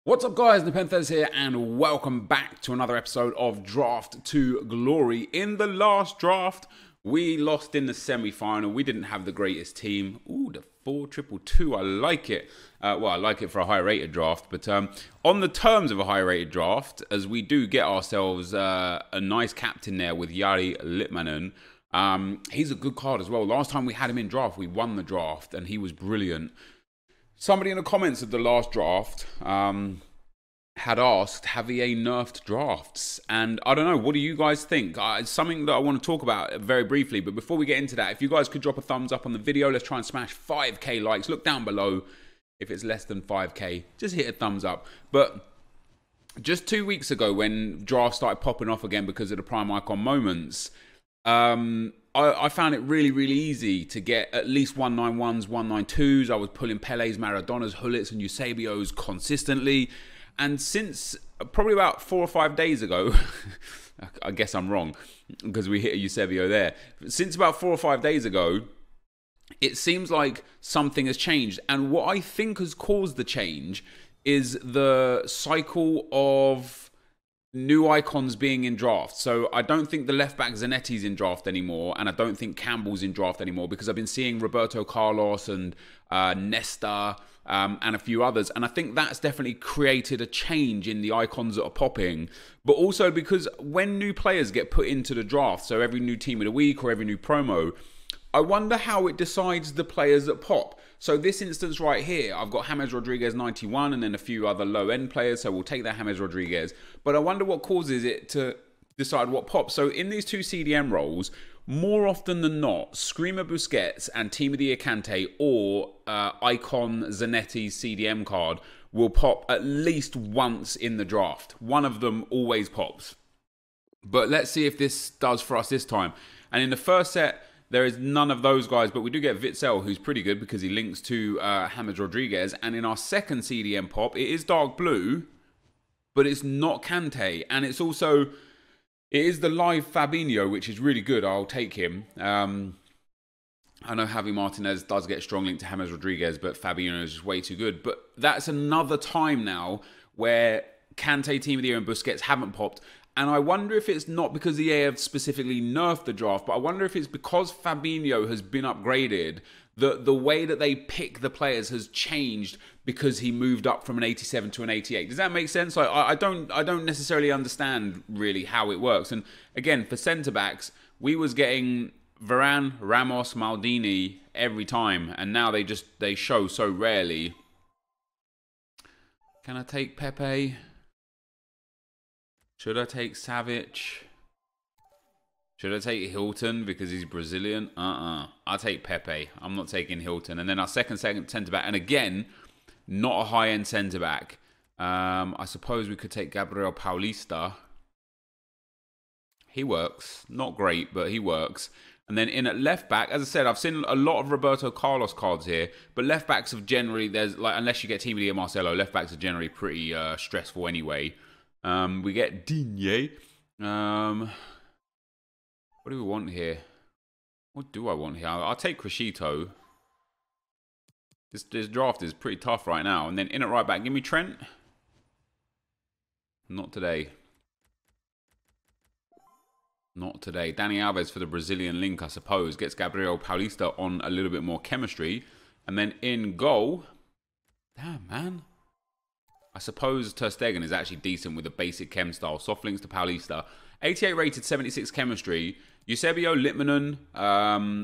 What's up guys, NepentheZ here and welcome back to another episode of Draft to Glory. In the last draft, we lost in the semi-final. We didn't have the greatest team. Ooh, the 4-2-2, I like it. Well, I like it for a high-rated draft, but on the terms of a high-rated draft, as we do get ourselves a nice captain there with Jari Litmanen. He's a good card as well. Last time we had him in draft, we won the draft and he was brilliant. Somebody in the comments of the last draft had asked, have EA nerfed drafts? And I don't know, what do you guys think? It's something that I want to talk about very briefly, but before we get into that, if you guys could drop a thumbs up on the video, let's try and smash 5k likes. Look down below if it's less than 5k, just hit a thumbs up. But just 2 weeks ago when drafts started popping off again because of the Prime Icon moments, I found it really easy to get at least 191s, 192s. I was pulling Pele's, Maradona's, Hullits and Eusebios consistently. And since probably about 4 or 5 days ago, I guess I'm wrong because we hit a Eusebio there. Since about 4 or 5 days ago, it seems like something has changed. And what I think has caused the change is the cycle of new icons being in draft. So I don't think the left back Zanetti's in draft anymore, and I don't think Campbell's in draft anymore because I've been seeing Roberto Carlos and Nesta and a few others, and I think that's definitely created a change in the icons that are popping. But also because when new players get put into the draft, so every new team of the week or every new promo, I wonder how it decides the players that pop. So this instance right here, I've got James Rodriguez 91 and then a few other low-end players, so we'll take that James Rodriguez. But I wonder what causes it to decide what pops. So in these two CDM roles, more often than not, Screamer Busquets and Team of the Year Kante or Icon Zanetti's CDM card will pop at least once in the draft. One of them always pops. But let's see if this does for us this time. And in the first set, there is none of those guys, but we do get Witsel, who's pretty good because he links to James Rodriguez. And in our second CDM pop, it is dark blue, but it's not Kante. And it's also, it is the live Fabinho, which is really good. I'll take him. I know Javi Martinez does get strong link to James Rodriguez, but Fabinho is just way too good. But that's another time now where Kante, Team of the Year, and Busquets haven't popped. And I wonder if it's not because the EA have specifically nerfed the draft, but I wonder if it's because Fabinho has been upgraded, the way that they pick the players has changed because he moved up from an 87 to an 88. Does that make sense? I don't necessarily understand really how it works. And again, for centre-backs, we was getting Varane, Ramos, Maldini every time, and now they show so rarely. Can I take Pepe? Should I take Savic? Should I take Hilton because he's Brazilian? I'll take Pepe. I'm not taking Hilton. And then our second centre-back. And again, not a high-end centre-back. I suppose we could take Gabriel Paulista. He works. Not great, but he works. And then in at left-back, as I said, I've seen a lot of Roberto Carlos cards here. But left-backs have generally, unless you get Team of the Year Marcelo, left-backs are generally pretty stressful anyway. We get Digne. What do we want here? What do I want here? I'll take Crescito. This draft is pretty tough right now. And then in at right back, give me Trent. Not today. Not today. Dani Alves for the Brazilian link, I suppose. Gets Gabriel Paulista on a little bit more chemistry. And then in goal. Damn, man. I suppose Ter Stegen is actually decent with a basic chem style. Soft links to Paulista. 88 rated, 76 chemistry. Eusebio, Litmanen,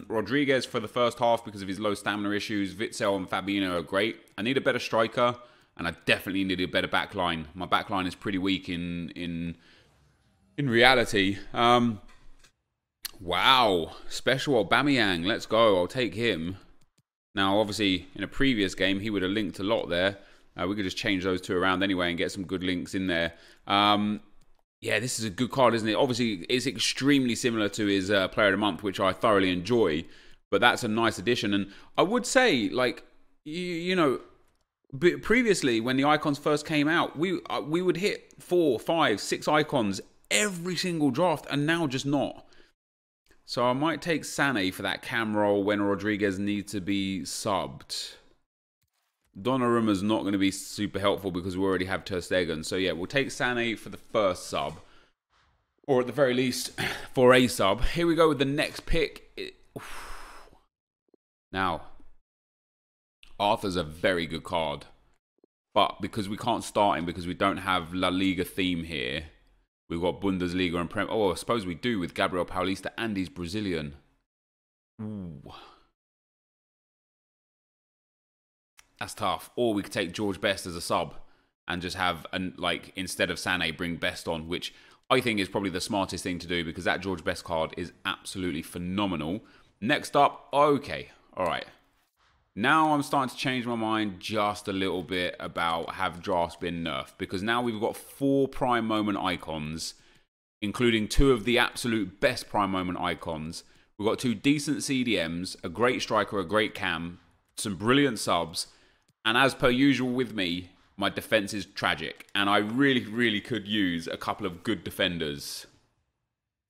Rodriguez for the first half because of his low stamina issues. Witsel and Fabinho are great. I need a better striker, and I definitely need a better back line. My back line is pretty weak in reality. Wow. Special Aubameyang. Let's go. I'll take him. Now, obviously, in a previous game, he would have linked a lot there. We could just change those two around anyway and get some good links in there. Yeah, this is a good card, isn't it? Obviously, it's extremely similar to his Player of the Month, which I thoroughly enjoy. But that's a nice addition. And I would say, like, you know, previously, when the icons first came out, we would hit 4, 5, 6 icons every single draft, and now just not. So I might take Sané for that cam role when Rodriguez needs to be subbed. Donnarumma's not going to be super helpful because we already have Ter Stegen. So yeah, we'll take Sané for the first sub. Or at the very least, for a sub. Here we go with the next pick. Now, Arthur's a very good card. But because we can't start him, because we don't have La Liga theme here, we've got Bundesliga and Prem. Oh, I suppose we do with Gabriel Paulista, and he's Brazilian. Ooh. That's tough. Or we could take George Best as a sub and just have, like, instead of Sané, bring Best on, which I think is probably the smartest thing to do because that George Best card is absolutely phenomenal. Next up, okay, all right. Now I'm starting to change my mind just a little bit about have drafts been nerfed, because now we've got 4 prime moment icons, including 2 of the absolute best prime moment icons. We've got 2 decent CDMs, a great striker, a great cam, some brilliant subs, and as per usual with me, my defense is tragic, and I really, really could use a couple of good defenders,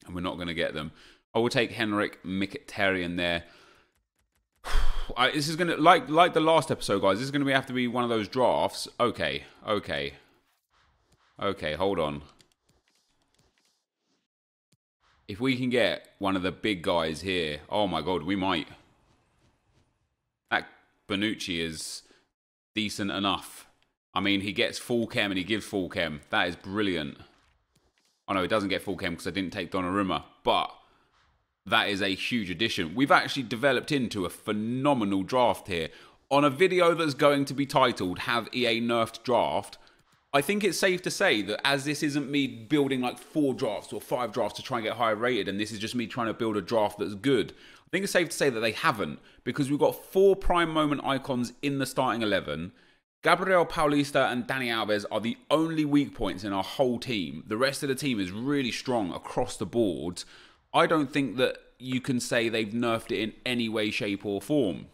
and we're not going to get them. I will take Henrik Mkhitaryan there. This is gonna like the last episode, guys. This is gonna have to be one of those drafts. Okay, hold on. If we can get one of the big guys here, oh my god, we might. That Bonucci is decent enough. I mean, he gets full chem and he gives full chem. That is brilliant. Oh no, he doesn't get full chem because I didn't take Donnarumma, but that is a huge addition. We've actually developed into a phenomenal draft here. On a video that's going to be titled, Have EA Nerfed Draft? I think it's safe to say that as this isn't me building like 4 drafts or 5 drafts to try and get higher rated, and this is just me trying to build a draft that's good, I think it's safe to say that they haven't, because we've got 4 prime moment icons in the starting 11. Gabriel Paulista and Dani Alves are the only weak points in our whole team. The rest of the team is really strong across the board. I don't think that you can say they've nerfed it in any way, shape or form.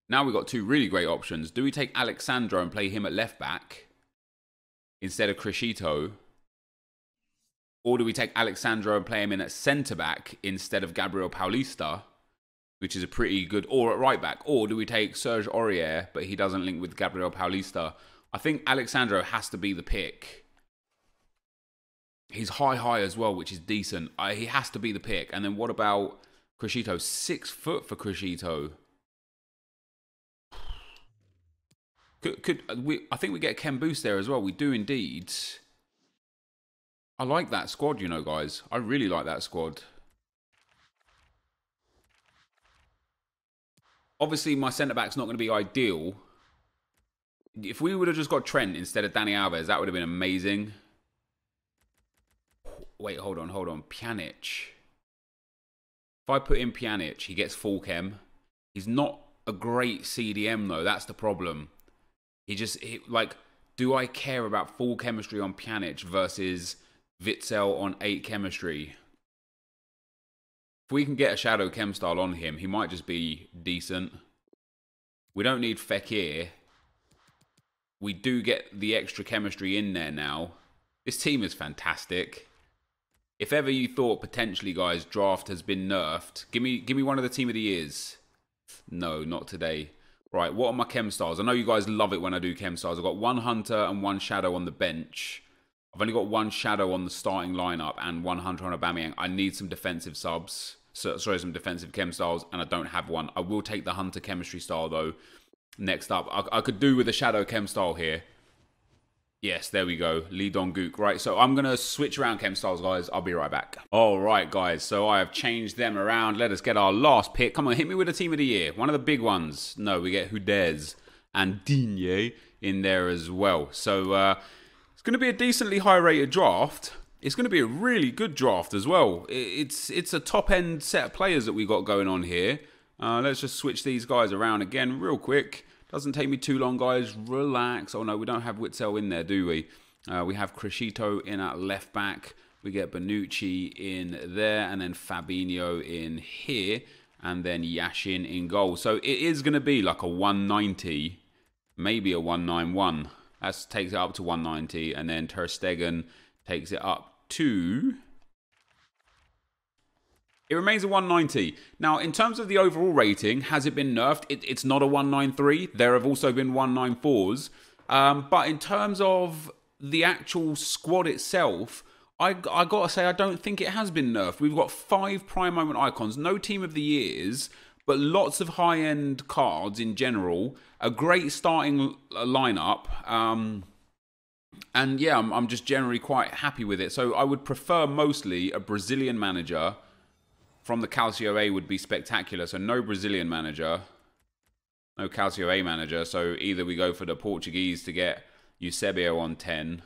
Now we've got 2 really great options. Do we take Alexandro and play him at left back instead of Crescito? Or do we take Alexandro and play him in at centre back instead of Gabriel Paulista, which is a pretty good, or at right back? Or do we take Serge Aurier, but he doesn't link with Gabriel Paulista? I think Alexandro has to be the pick. He's high as well, which is decent. He has to be the pick. And then what about Crescito? 6 foot for Crescito. I think we get a chem boost there as well. We do indeed. I like that squad, you know, guys. I really like that squad. Obviously, my centre-back's not going to be ideal. If we would have just got Trent instead of Dani Alves, that would have been amazing. Wait, hold on. Pjanic. If I put in Pjanic, he gets full chem. He's not a great CDM, though. That's the problem. Like, do I care about full chemistry on Pjanic versus Witsel on 8 chemistry? If we can get a shadow chem style on him, he might just be decent. We don't need Fekir. We do get the extra chemistry in there now. This team is fantastic. If ever you thought potentially, guys, draft has been nerfed, give me one of the team of the years. No, not today. Right, what are my chem styles? I know you guys love it when I do chem styles. I've got 1 hunter and 1 shadow on the bench. I've only got 1 shadow on the starting lineup and 1 hunter on Aubameyang. I need some defensive subs. Sorry, some defensive chem styles, and I don't have one. I will take the hunter chemistry style though. Next up, I could do with a shadow chem style here. Yes, there we go. Lee Dong-gook. Right, so I'm going to switch around chem styles, guys. I'll be right back. All right, guys. So I have changed them around. Let us get our last pick. Come on, hit me with a team of the year. One of the big ones. No, we get Hudez and Digne in there as well. So it's going to be a decently high-rated draft. It's going to be a really good draft as well. It's a top-end set of players that we got going on here. Let's just switch these guys around again real quick. Doesn't take me too long, guys. Relax. Oh, no, we don't have Witsel in there, do we? We have Crescito in at left back. We get Bonucci in there, and then Fabinho in here, and then Yashin in goal. So it is going to be like a 190, maybe a 191. That takes it up to 190, and then Ter Stegen takes it up to It remains a 190. Now, in terms of the overall rating, has it been nerfed? It's not a 193. There have also been 194s. But in terms of the actual squad itself, I got to say, I don't think it has been nerfed. We've got 5 prime moment icons, no team of the years, but lots of high-end cards in general, a great starting lineup. And yeah, I'm just generally quite happy with it. So I would prefer mostly a Brazilian manager. From the Calcio A would be spectacular. So no Brazilian manager, no Calcio A manager. So either we go for the Portuguese to get Eusebio on 10.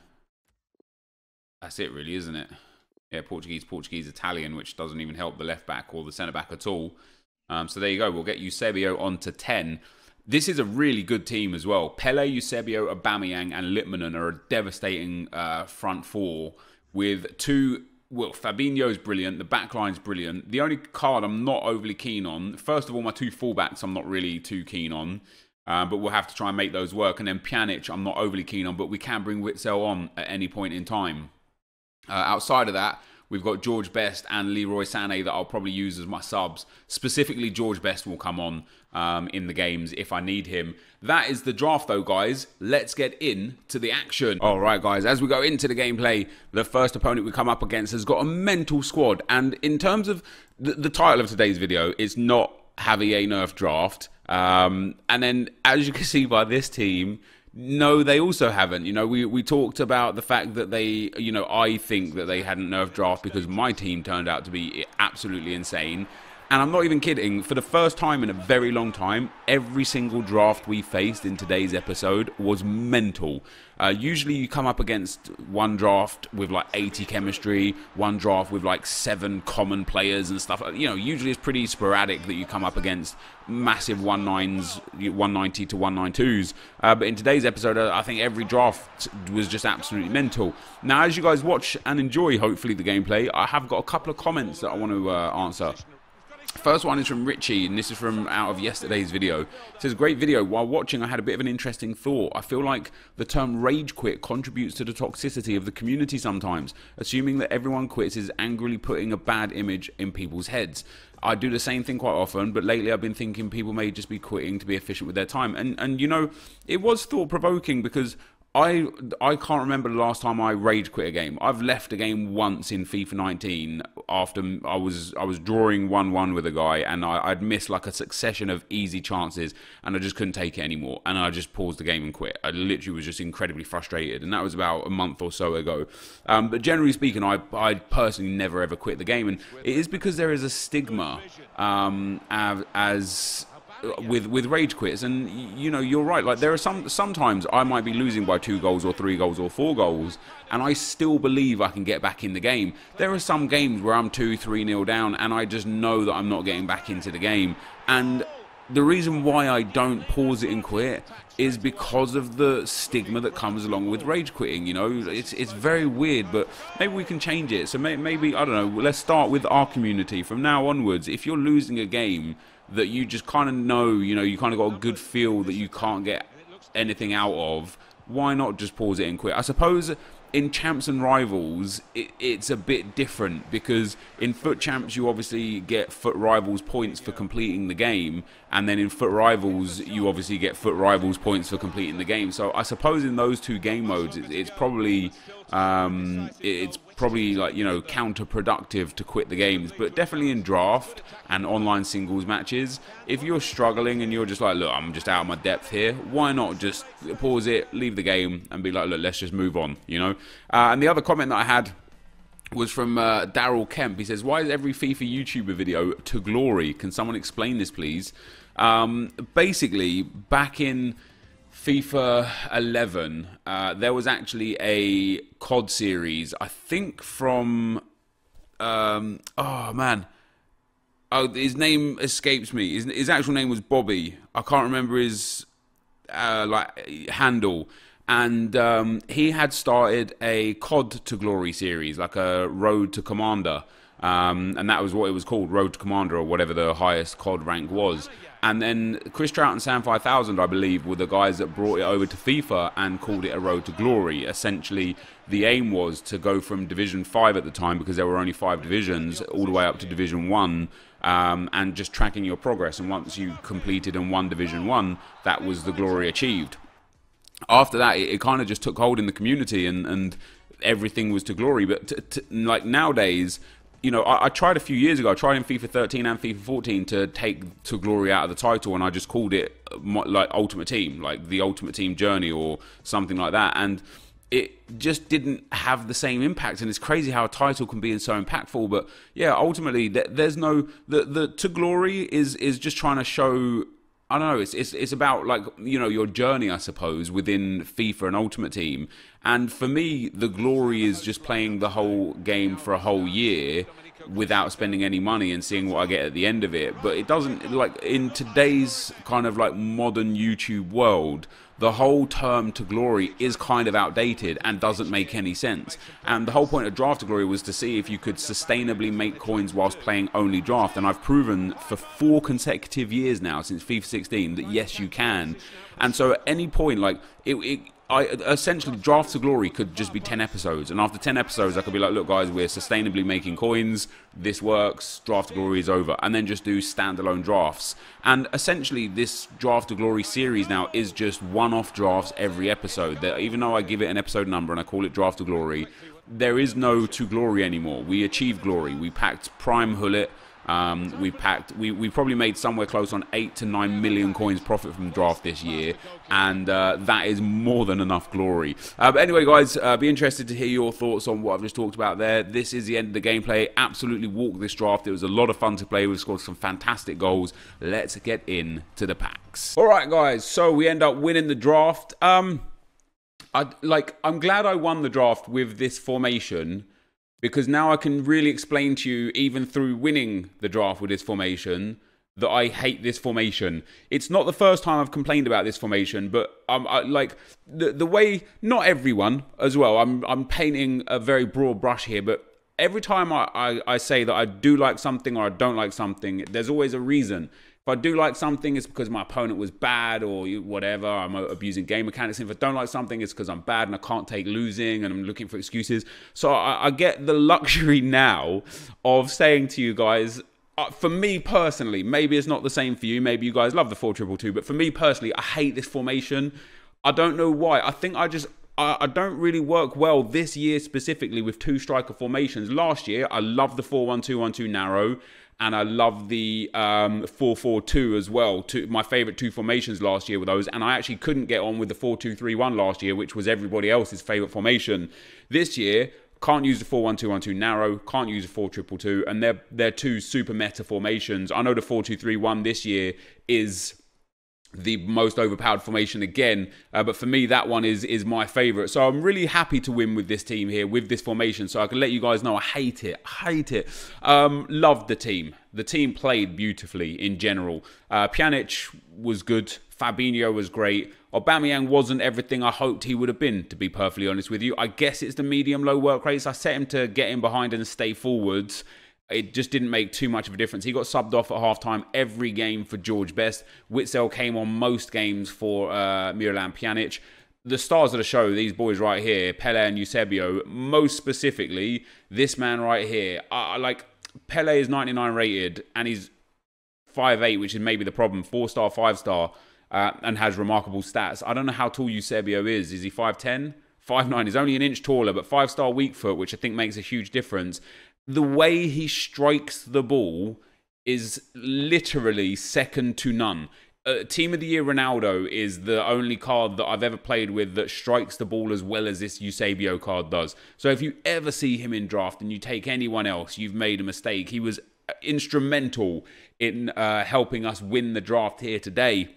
That's it really, isn't it? Yeah, Portuguese, Italian, which doesn't even help the left back or the centre back at all. So there you go. We'll get Eusebio on to 10. This is a really good team as well. Pele, Eusebio, Aubameyang and Littmanen are a devastating front four with 2... Well, Fabinho's brilliant. The backline's brilliant. The only card I'm not overly keen on, first of all, my 2 fullbacks I'm not really too keen on. But we'll have to try and make those work. And then Pjanic I'm not overly keen on, but we can bring Witsel on at any point in time. Outside of that, we've got George Best and Leroy Sané that I'll probably use as my subs. Specifically, George Best will come on in the games if I need him. That is the draft though, guys. Let's get into the action. All right, guys, as we go into the gameplay, the first opponent we come up against has got a mental squad. And in terms of the title of today's video, it's not Having a Nerf Draft. And then, as you can see by this team, no, they also haven't. You know, we talked about the fact that they, you know, I think that they hadn't nerfed draft because my team turned out to be absolutely insane. And I'm not even kidding, for the first time in a very long time, every single draft we faced in today's episode was mental. Usually you come up against one draft with like 80 chemistry, one draft with like 7 common players and stuff. You know, usually it's pretty sporadic that you come up against massive 190s to 192s. But in today's episode, I think every draft was just absolutely mental. Now, as you guys watch and enjoy, hopefully, the gameplay, I have got a couple of comments that I want to answer. First one is from Richie, and this is from out of yesterday's video. It says, great video. While watching, I had a bit of an interesting thought. I feel like the term rage quit contributes to the toxicity of the community sometimes. Assuming that everyone quits is angrily putting a bad image in people's heads. I do the same thing quite often, but lately I've been thinking people may just be quitting to be efficient with their time. And you know, it was thought-provoking because I can't remember the last time I rage quit a game. I've left a game once in FIFA 19 after I was drawing 1-1 with a guy, and I'd missed like a succession of easy chances, and I just couldn't take it anymore, and I just paused the game and quit. I literally was just incredibly frustrated, and that was about a month or so ago. But generally speaking, I personally never ever quit the game, and it is because there is a stigma with rage quits. And you know, you're right, like there are sometimes I might be losing by 2 goals or 3 goals or 4 goals and I still believe I can get back in the game. There are some games where I'm 2-3-0 down and I just know that I'm not getting back into the game, and the reason why I don't pause it and quit is because of the stigma that comes along with rage quitting. You know, it's very weird, but maybe we can change it. So maybe, I don't know, let's start with our community. From now onwards, if you're losing a game that you just kind of know, you know, you kind of got a good feel that you can't get anything out of, why not just pause it and quit? I suppose in Champs and Rivals, it's a bit different because in Foot Champs, you obviously get Foot Rivals points for completing the game, and then in Foot Rivals, you obviously get Foot Rivals points for completing the game. So I suppose in those 2 game modes, it's probably like, you know, counterproductive to quit the games. But definitely in draft and online singles matches, if you're struggling and you're just like, look, I'm just out of my depth here, why not just pause it, leave the game, and be like, look, let's just move on, you know? And the other comment that I had was from Daryl Kemp. He says, why is every FIFA YouTuber video to glory? Can someone explain this, please? Basically, back in FIFA 11, there was actually a COD series, I think from, oh man, his name escapes me. His actual name was Bobby. I can't remember his like handle. And he had started a COD to Glory series, like a Road to Commander. And that was what it was called, Road to Commander, or whatever the highest COD rank was. And then Chris Trout and Sam 5000, I believe, were the guys that brought it over to FIFA and called it a road to glory. Essentially, the aim was to go from Division 5 at the time, because there were only 5 divisions, all the way up to Division 1, and just tracking your progress. And once you completed and won Division 1, that was the glory achieved. After that, it kind of just took hold in the community, and everything was to glory. But like nowadays, you know, I tried a few years ago. I tried in FIFA 13 and FIFA 14 to take to glory out of the title, and I just called it like Ultimate Team, like the Ultimate Team Journey or something like that. And it just didn't have the same impact. And it's crazy how a title can be so impactful. But yeah, ultimately, there's no the to glory is just trying to show. I don't know, it's about, like, you know, your journey, I suppose, within FIFA and Ultimate Team. And for me, the glory is just playing the whole game for a whole year without spending any money and seeing what I get at the end of it. But it doesn't, like, in today's kind of like modern YouTube world, the whole term to glory is kind of outdated and doesn't make any sense. And the whole point of Draft to Glory was to see if you could sustainably make coins whilst playing only Draft. And I've proven for 4 consecutive years now, since FIFA 16, that yes, you can. And so at any point, like, I essentially, Draft to Glory could just be 10 episodes, and after 10 episodes I could be like, look guys, we're sustainably making coins, this works, Draft to Glory is over, and then just do standalone drafts. And essentially this Draft to Glory series now is just one-off drafts every episode. That, even though I give it an episode number and I call it Draft to Glory, there is no to glory anymore. We achieved glory. We packed Prime Hullet. We probably made somewhere close on 8 to 9 million coins profit from the draft this year, and that is more than enough glory. But anyway, guys, be interested to hear your thoughts on what I've just talked about there. This is the end of the gameplay. Absolutely walked this draft. It was a lot of fun to play. We've scored some fantastic goals. Let's get into the packs. All right, guys. So we end up winning the draft. I'm glad I won the draft with this formation, because now I can really explain to you, even through winning the draft with this formation, that I hate this formation. It's not the first time I've complained about this formation, but like the way, not everyone as well, I'm painting a very broad brush here, but every time I say that I do like something or I don't like something, there's always a reason. If I do like something, it's because my opponent was bad or whatever, I'm abusing game mechanics. If I don't like something, it's because I'm bad and I can't take losing and I'm looking for excuses. So I get the luxury now of saying to you guys, for me personally, maybe it's not the same for you, maybe you guys love the 4-2-2-2, but for me personally, I hate this formation. I don't know why. I think I don't really work well this year specifically with 2 striker formations. Last year, I loved the 4-1-2-1-2 narrow, and I love the 4-4-2 as well. My favourite 2 formations last year were those. And I actually couldn't get on with the 4-2-3-1 last year, which was everybody else's favourite formation. This year, can't use the 4-1-2-1-2 narrow, can't use the 4-2-2-2, and they're 2 super meta formations. I know the 4-2-3-1 this year is the most overpowered formation again, but for me that one is my favorite. So I'm really happy to win with this team here, with this formation, so I can let you guys know I hate it. Loved the team played beautifully in general. Pjanic was good, Fabinho was great, Aubameyang wasn't everything I hoped he would have been, to be perfectly honest with you. I guess it's the medium-low work rates. I set him to get in behind and stay forwards. It just didn't make too much of a difference. He got subbed off at half-time every game for George Best. Witzel came on most games for Miralem Pjanic. The stars of the show, these boys right here, Pele and Eusebio, most specifically, this man right here. Like, Pele is 99 rated, and he's 5'8", which is maybe the problem. 4-star, 5-star, and has remarkable stats. I don't know how tall Eusebio is. Is he 5'10"? 5'9". He's only an inch taller, but 5-star weak foot, which I think makes a huge difference. The way he strikes the ball is literally second to none. Team of the Year Ronaldo is the only card that I've ever played with that strikes the ball as well as this Eusebio card does. So if you ever see him in draft and you take anyone else, you've made a mistake. He was instrumental in helping us win the draft here today.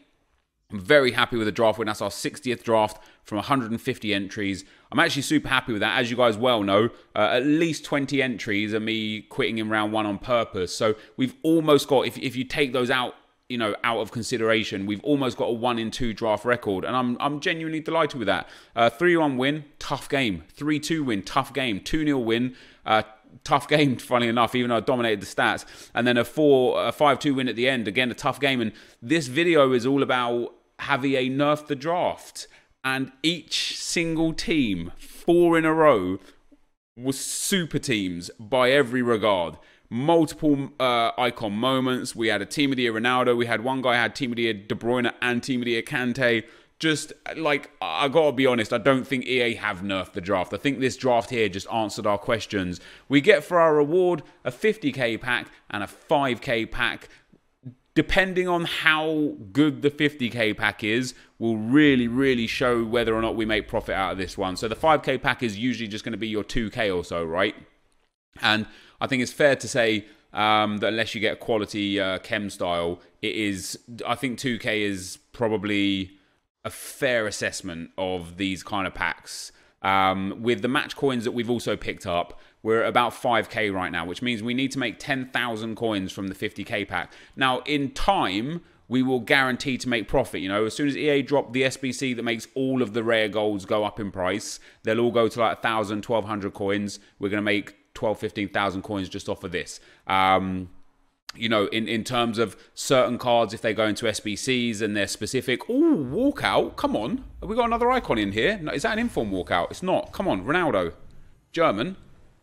I'm very happy with the draft win. That's our 60th draft from 150 entries. I'm actually super happy with that. As you guys well know, at least 20 entries are me quitting in round 1 on purpose. So we've almost got, if you take those out, you know, out of consideration, we've almost got a 1-in-2 draft record, and I'm genuinely delighted with that. 3-1 win, tough game. 3-2 win, tough game. 2-0 win, tough game, funny enough, even though I dominated the stats. And then a 5-2 win at the end. Again, a tough game. And this video is all about Javier nerfed the draft. And each single team, 4 in a row, was super teams by every regard. Multiple icon moments. We had a Team of the Year Ronaldo. We had one guy had Team of the Year De Bruyne and Team of the Year Kante. Just, like, I gotta be honest, I don't think EA have nerfed the draft. I think this draft here just answered our questions. We get for our reward a 50k pack and a 5k pack. Depending on how good the 50k pack is, will really show whether or not we make profit out of this one. So the 5k pack is usually just going to be your 2k or so, right? And I think it's fair to say that unless you get a quality chem style, I think 2k is probably a fair assessment of these kind of packs. With the match coins that we've also picked up, we're at about 5k right now, which means we need to make 10,000 coins from the 50k pack. Now, in time, we will guarantee to make profit. You know, as soon as EA drop the SBC that makes all of the rare golds go up in price, they'll all go to like 1,000, 1,200 coins. We're going to make 12, 15,000 coins just off of this. You know, in terms of certain cards, if they go into SBCs and they're specific. Ooh, walkout. Come on. Have we got another icon in here? No, is that an inform walkout? It's not. Come on, Ronaldo. German.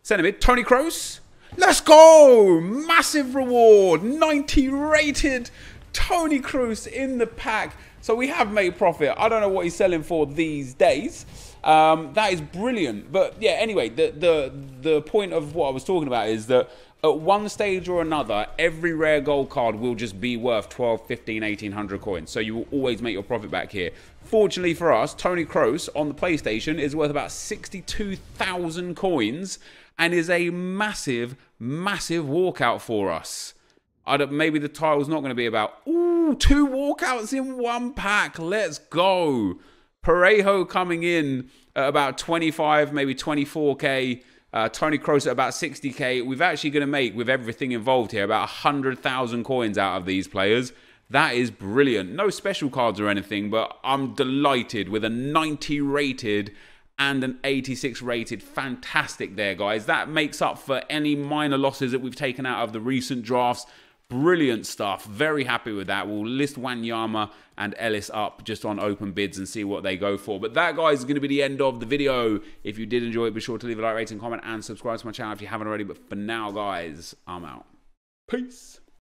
Centre mid. Toni Kroos. Let's go. Massive reward. 90 rated Toni Kroos in the pack. So we have made profit. I don't know what he's selling for these days. That is brilliant. But yeah, anyway, the point of what I was talking about is that at one stage or another, every rare gold card will just be worth 12, 15, 1,800 coins. So you will always make your profit back here. Fortunately for us, Toni Kroos on the PlayStation is worth about 62,000 coins and is a massive walkout for us. Maybe the title's not going to be about, ooh, 2 walkouts in one pack. Let's go. Parejo coming in at about 25, maybe 24k. Toni Kroos at about 60k. We're actually going to make, with everything involved here, about 100,000 coins out of these players. That is brilliant. No special cards or anything, but I'm delighted with a 90 rated and an 86 rated. Fantastic there, guys. That makes up for any minor losses that we've taken out of the recent drafts. Brilliant stuff. Very happy with that. We'll list Wanyama and Ellis up just on open bids and see what they go for. But that, guys, is going to be the end of the video. If you did enjoy it, be sure to leave a like, rating, comment, and subscribe to my channel if you haven't already. But for now, guys, I'm out. Peace.